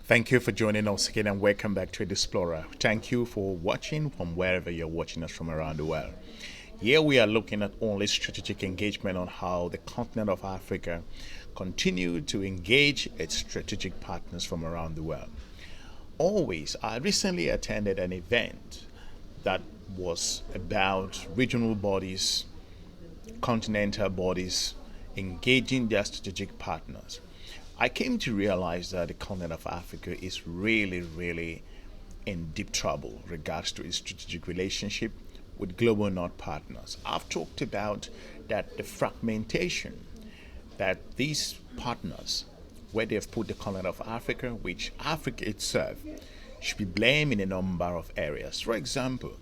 Thank you for joining us again and welcome back to Explorer. Thank you for watching from wherever you're watching us from around the world. Here we are looking at only strategic engagement on how the continent of Africa continue to engage its strategic partners from around the world. I recently attended an event that was about regional bodies, continental bodies engaging their strategic partners. I came to realize that the continent of Africa is really in deep trouble regards to its strategic relationship with global North partners. I've talked about that the fragmentation that these partners, where they've put the continent of Africa, which Africa itself should be blamed in a number of areas. For example,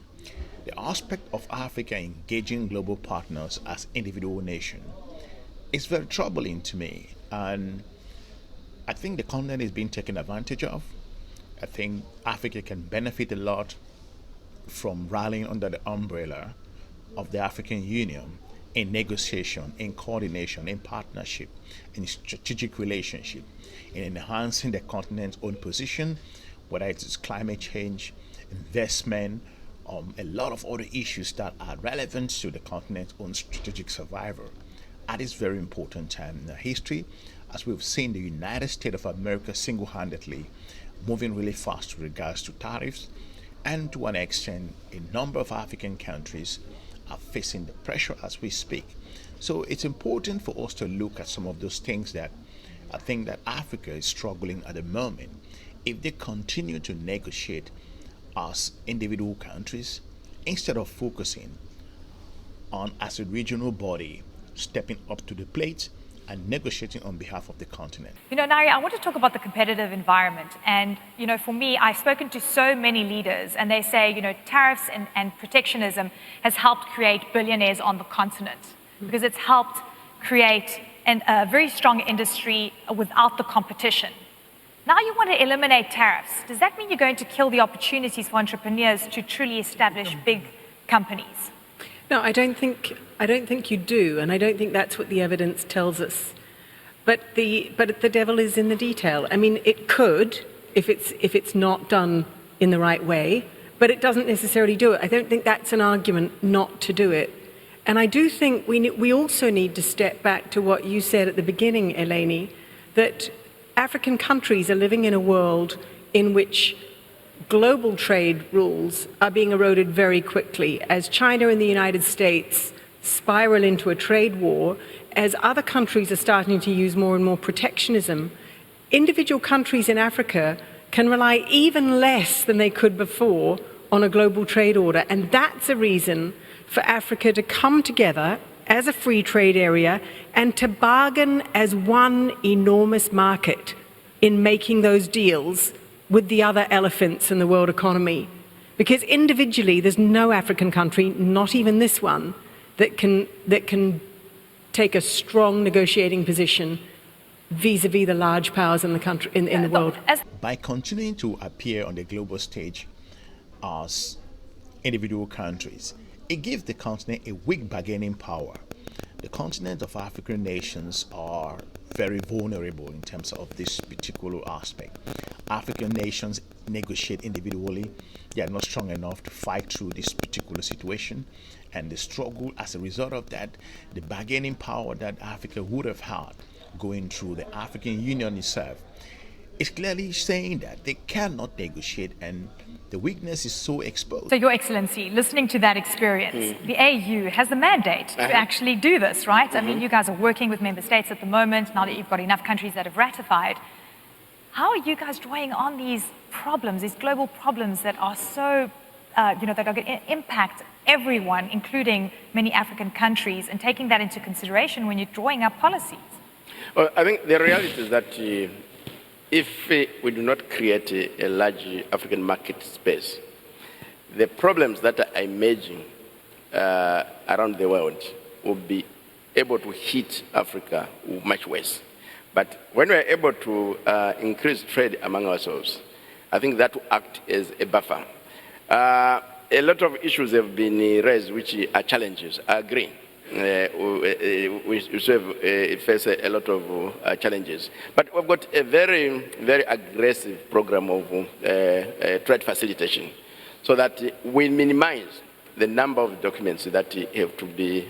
the aspect of Africa engaging global partners as individual nation is very troubling to me, and I think the continent is being taken advantage of. I think Africa can benefit a lot from rallying under the umbrella of the African Union in negotiation, in coordination, in partnership, in strategic relationship, in enhancing the continent's own position, whether it is climate change, investment, a lot of other issues that are relevant to the continent's own strategic survival. At this very important time in our history, as we've seen the United States of America single-handedly moving really fast with regards to tariffs, and to an extent, a number of African countries are facing the pressure as we speak. So it's important for us to look at some of those things that I think that Africa is struggling at the moment. If they continue to negotiate as individual countries, instead of focusing on as a regional body, stepping up to the plate and negotiating on behalf of the continent. Nari, I want to talk about the competitive environment. And, for me, I've spoken to so many leaders, and they say, tariffs and protectionism has helped create billionaires on the continent because it's helped create a very strong industry without the competition. Now you want to eliminate tariffs. Does that mean you're going to kill the opportunities for entrepreneurs to truly establish big companies? No, I don't think you do, and I don't think that's what the evidence tells us. But the devil is in the detail. I mean, it could if it's not done in the right way, but it doesn't necessarily do it. I don't think that's an argument not to do it. And I do think we also need to step back to what you said at the beginning, Eleni, that African countries are living in a world in which global trade rules are being eroded very quickly as China and the United States spiral into a trade war, as other countries are starting to use more and more protectionism. Individual countries in Africa can rely even less than they could before on a global trade order, and that's a reason for Africa to come together as a free trade area and to bargain as one enormous market in making those deals with the other elephants in the world economy. Because individually, there's no African country, not even this one, that can take a strong negotiating position vis-a-vis the large powers in the country in the world. By continuing to appear on the global stage as individual countries, it gives the continent a weak bargaining power. The continent of African nations are very vulnerable in terms of this particular aspect. African nations negotiate individually. They are not strong enough to fight through this particular situation, and the struggle as a result of that, the bargaining power that Africa would have had going through the African Union itself is clearly saying that they cannot negotiate, and the weakness is so exposed. So, Your Excellency, listening to that experience, the AU has the mandate to actually do this, right? I mean, you guys are working with member states at the moment, now that you've got enough countries that have ratified. How are you guys drawing on these problems, these global problems that are so, that are going to impact everyone, including many African countries, and taking that into consideration when you're drawing up policies? Well, I think the reality is that if we do not create a large African market space, the problems that are emerging around the world will be able to hit Africa much worse. But when we are able to increase trade among ourselves, I think that will act as a buffer. A lot of issues have been raised which are challenges, I agree. we still face a lot of challenges. But we've got a very, very aggressive program of trade facilitation so that we minimize the number of documents that have to be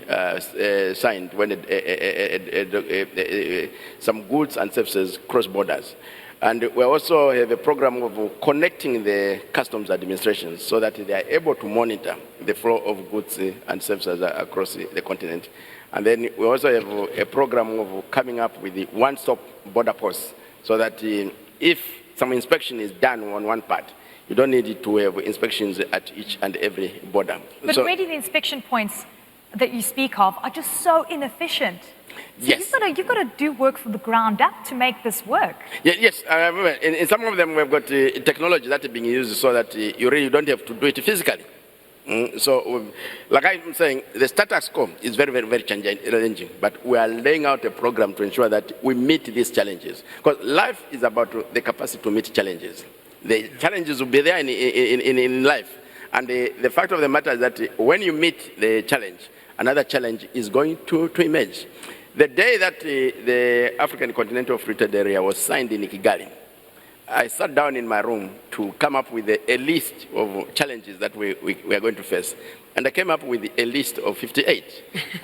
signed when some goods and services cross borders. And we also have a program of connecting the customs administrations so that they are able to monitor the flow of goods and services across the continent. And then we also have a program of coming up with the one-stop border posts so that if some inspection is done on one part, you don't need to have inspections at each and every border. But already the inspection points that you speak of are just so inefficient. So yes. You've got to do work from the ground up to make this work. Yes, in some of them we've got technology that is being used so that you really don't have to do it physically. So, like I'm saying, the status quo is very, very, very challenging, but we are laying out a program to ensure that we meet these challenges. Because life is about the capacity to meet challenges. The challenges will be there in life. And the fact of the matter is that when you meet the challenge, another challenge is going to emerge. The day that the African Continental Free Trade Area was signed in Kigali, I sat down in my room to come up with a list of challenges that we are going to face. And I came up with a list of 58.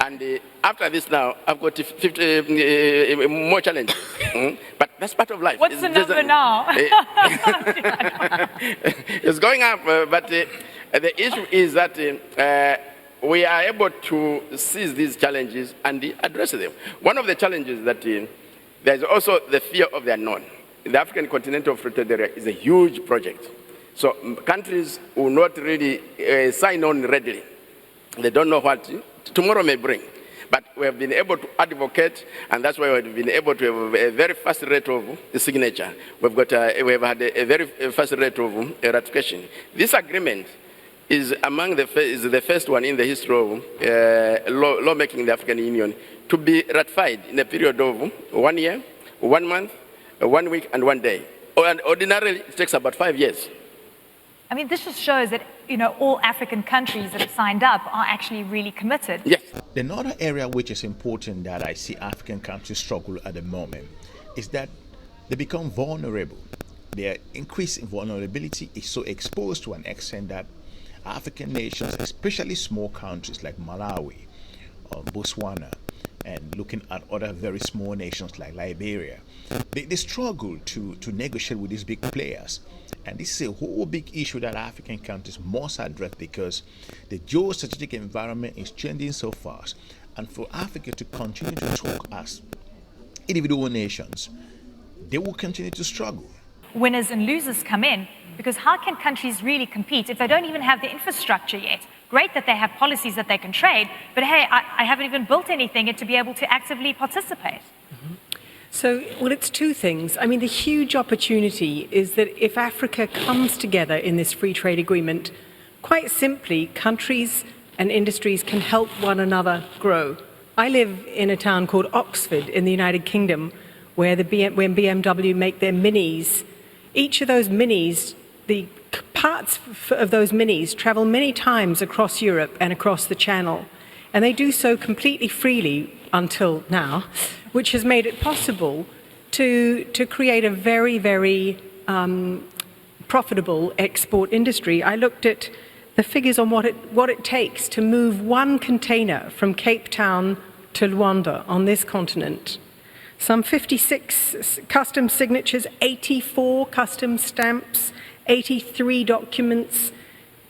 And after this now, I've got 50 more challenges. But that's part of life. What's the number now? It's going up, but the issue is that we are able to seize these challenges and address them. One of the challenges that there's also the fear of the unknown. The African Continental Free Trade Area is a huge project. So countries will not really sign on readily. They don't know what tomorrow may bring. But we have been able to advocate, and that's why we've been able to have a very fast rate of signature. We have had a very fast rate of ratification. This agreement is the first one in the history of lawmaking in the African Union to be ratified in a period of 1 year, 1 month, 1 week, and 1 day. And ordinarily, it takes about 5 years. I mean, this just shows that, all African countries that have signed up are actually really committed. Yes. Another area which is important that I see African countries struggle at the moment is that they become vulnerable. Their increasing vulnerability is so exposed to an extent that African nations, especially small countries like Malawi or Botswana, and looking at other very small nations like Liberia, they struggle to negotiate with these big players. And this is a whole big issue that African countries must address because the geostrategic environment is changing so fast. And for Africa to continue to talk as individual nations, they will continue to struggle. Winners and losers come in, because how can countries really compete if they don't even have the infrastructure yet? Great that they have policies that they can trade, but hey, I haven't even built anything yet to be able to actively participate. So, well, it's two things. I mean, the huge opportunity is that if Africa comes together in this free trade agreement, quite simply, countries and industries can help one another grow. I live in a town called Oxford in the United Kingdom, where when BMW make their minis, each of those minis, the parts of those minis travel many times across Europe and across the Channel. And they do so completely freely until now, which has made it possible to create a very, very profitable export industry. I looked at the figures on what it takes to move one container from Cape Town to Luanda on this continent. Some 56 customs signatures, 84 customs stamps, 83 documents,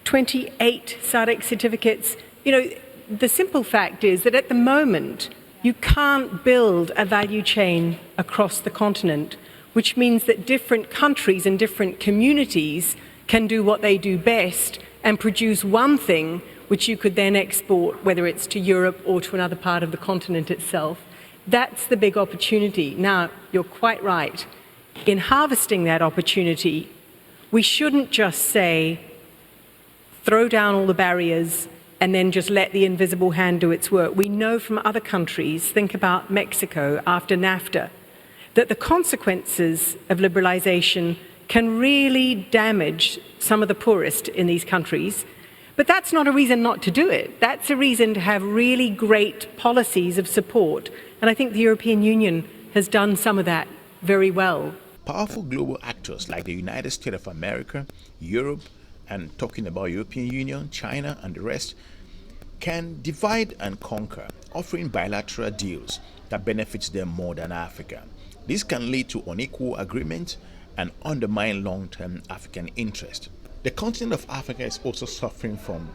28 SADC certificates. The simple fact is that at the moment, you can't build a value chain across the continent, which means that different countries and different communities can do what they do best and produce one thing which you could then export, whether it's to Europe or to another part of the continent itself. That's the big opportunity. Now, you're quite right. In harvesting that opportunity, we shouldn't just say, throw down all the barriers and then just let the invisible hand do its work. We know from other countries, think about Mexico after NAFTA, that the consequences of liberalization can really damage some of the poorest in these countries. But that's not a reason not to do it. That's a reason to have really great policies of support. And I think the European Union has done some of that very well. Powerful global actors like the United States of America, Europe, and talking about European Union, China, and the rest, can divide and conquer, offering bilateral deals that benefits them more than Africa. This can lead to unequal agreement and undermine long-term African interest. The continent of Africa is also suffering from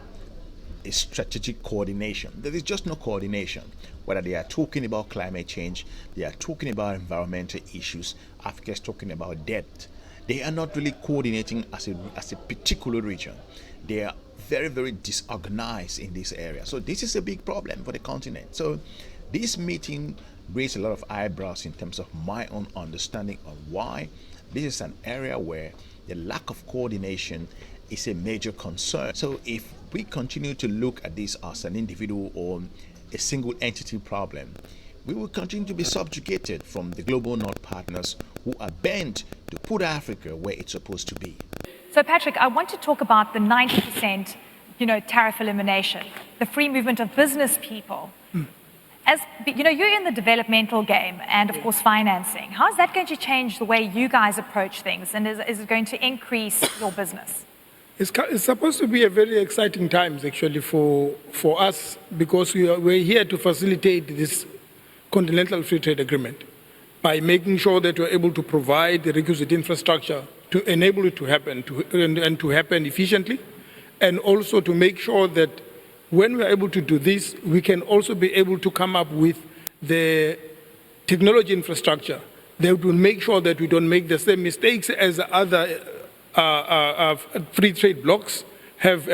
a strategic coordination. There is just no coordination. Whether they are talking about climate change, they are talking about environmental issues, Africa is talking about debt. They are not really coordinating as a particular region. They are very, very disorganized in this area. So this is a big problem for the continent. So this meeting raised a lot of eyebrows in terms of my own understanding on why this is an area where the lack of coordination is a major concern. So if we continue to look at this as an individual or a single entity problem, we will continue to be subjugated from the global North partners who are bent to put Africa where it's supposed to be. So Patrick, I want to talk about the 90%, tariff elimination, the free movement of business people. As you're in the developmental game and, of course, financing. How is that going to change the way you guys approach things? And is it going to increase your business? It's supposed to be a very exciting times, actually, for us, because we're here to facilitate this continental free trade agreement by making sure that we're able to provide the requisite infrastructure to enable it to happen and to happen efficiently, and also to make sure that when we're able to do this, we can also be able to come up with the technology infrastructure that will make sure that we don't make the same mistakes as other free trade blocs have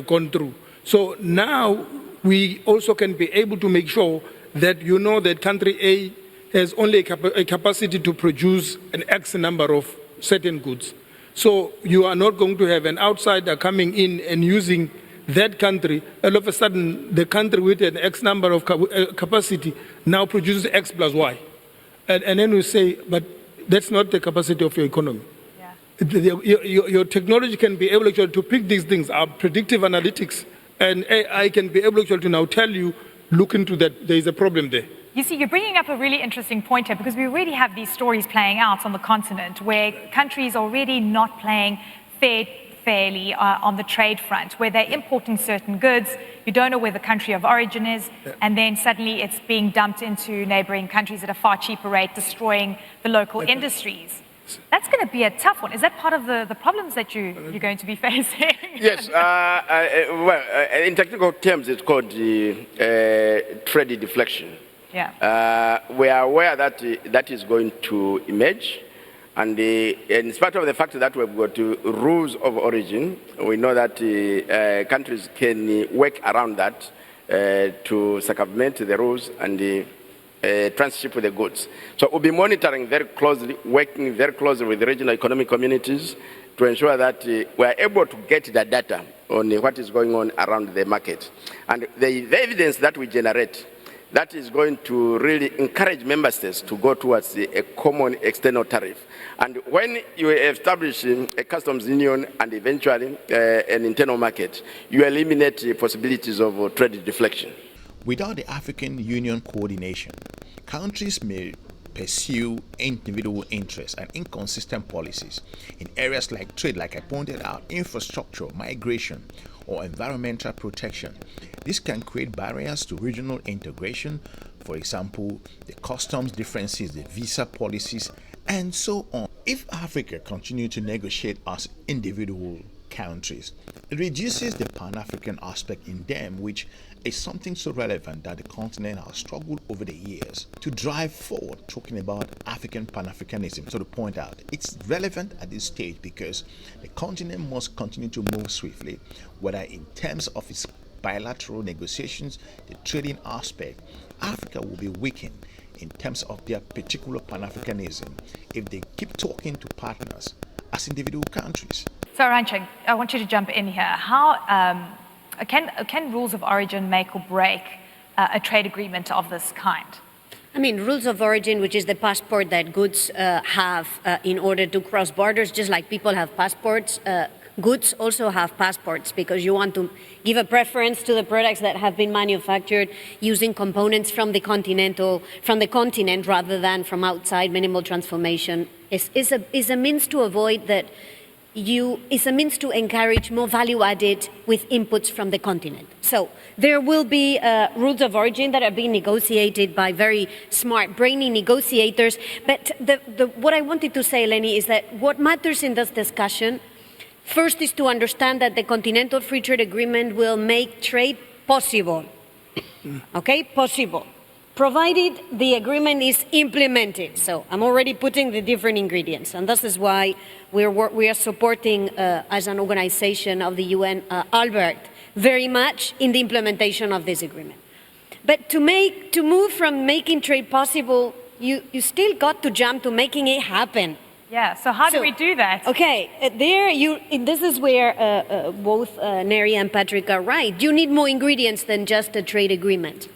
gone through. So now we also can be able to make sure that that country A has only a capacity to produce an X number of certain goods. So you are not going to have an outsider coming in and using that country. All of a sudden, the country with an X number of capacity now produces X plus Y. And then we say, but that's not the capacity of your economy. Yeah. Your technology can be able to pick these things up, predictive analytics, and AI can be able to now tell you, look into that, there is a problem there. You see, you're bringing up a really interesting point here, because we already have these stories playing out on the continent where countries are already not playing fairly on the trade front, where they're importing certain goods, you don't know where the country of origin is, and then suddenly it's being dumped into neighboring countries at a far cheaper rate, destroying the local industries. That's going to be a tough one. Is that part of the problems that you're going to be facing? Yes. In technical terms, it's called trade deflection. Yeah. We are aware that that is going to emerge. And in spite of the fact that we've got rules of origin, we know that countries can work around that to circumvent the rules and transship the goods. So we'll be monitoring very closely, working very closely with the regional economic communities to ensure that we are able to get the data on what is going on around the market. And the evidence that we generate, that is going to really encourage member states to go towards a common external tariff. And when you establish a customs union and eventually an internal market, you eliminate the possibilities of trade deflection. Without the African Union coordination, countries may pursue individual interests and inconsistent policies in areas like trade, like I pointed out, infrastructure, migration, or environmental protection. This can create barriers to regional integration, for example, the customs differences, the visa policies, and so on. If Africa continues to negotiate as individual countries, it reduces the Pan-African aspect in them, which is something so relevant that the continent has struggled over the years to drive forward, talking about African Pan-Africanism. So to point out, it's relevant at this stage because the continent must continue to move swiftly, whether in terms of its bilateral negotiations, the trading aspect. Africa will be weakened in terms of their particular Pan-Africanism if they keep talking to partners as individual countries. So Ranching, I want you to jump in here. How can rules of origin make or break a trade agreement of this kind? I mean, rules of origin, which is the passport that goods have in order to cross borders, just like people have passports, goods also have passports, because you want to give a preference to the products that have been manufactured using components from the continent rather than from outside. Minimal transformation is a means to avoid that. Is a means to encourage more value added with inputs from the continent. So there will be rules of origin that are being negotiated by very smart, brainy negotiators. But what I wanted to say, Eleni, is that what matters in this discussion, first, is to understand that the Continental Free Trade Agreement will make trade possible. Okay, possible, provided the agreement is implemented. So I'm already putting the different ingredients, and this is why we are supporting, as an organization of the UN, Albert, very much in the implementation of this agreement. But to move from making trade possible, you still got to jump to making it happen. Yeah, so how do we do that? Okay, this is where both Neri and Patrick are right. You need more ingredients than just a trade agreement.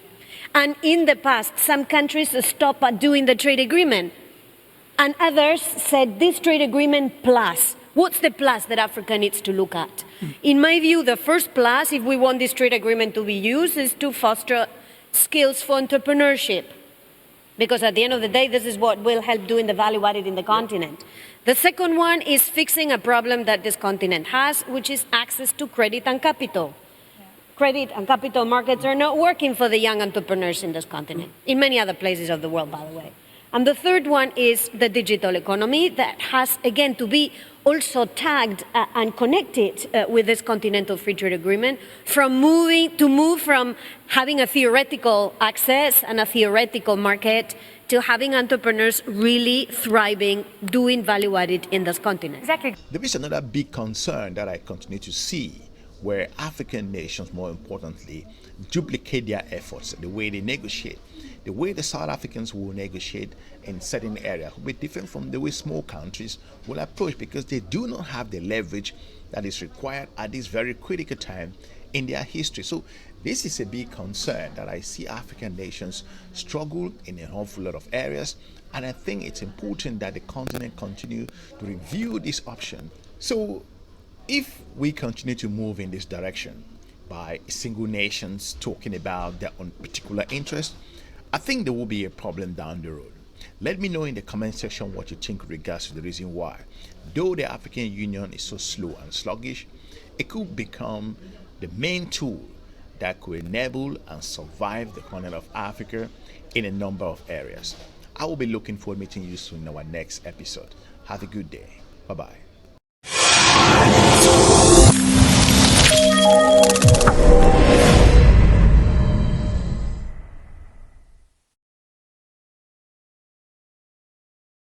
And in the past, some countries stopped at doing the trade agreement, and others said this trade agreement plus. What's the plus that Africa needs to look at? In my view, the first plus, if we want this trade agreement to be used, is to foster skills for entrepreneurship. Because at the end of the day, this is what will help doing the value added in the continent. The second one is fixing a problem that this continent has, which is access to credit and capital. Credit and capital markets are not working for the young entrepreneurs in this continent, in many other places of the world, by the way. And the third one is the digital economy that has, again, to be also tagged and connected with this Continental Free Trade Agreement, move from having a theoretical access and a theoretical market to having entrepreneurs really thriving, doing value added in this continent. Exactly. There is another big concern that I continue to see, where African nations, more importantly, duplicate their efforts, the way they negotiate. The way the South Africans will negotiate in certain areas will be different from the way small countries will approach, because they do not have the leverage that is required at this very critical time in their history. So this is a big concern that I see African nations struggle in an awful lot of areas, and I think it's important that the continent continue to review this option. So if we continue to move in this direction by single nations talking about their own particular interests, I think there will be a problem down the road. Let me know in the comment section what you think with regards to the reason why. Though the African Union is so slow and sluggish, it could become the main tool that could enable and survive the continent of Africa in a number of areas. I will be looking forward to meeting you soon in our next episode. Have a good day. Bye-bye.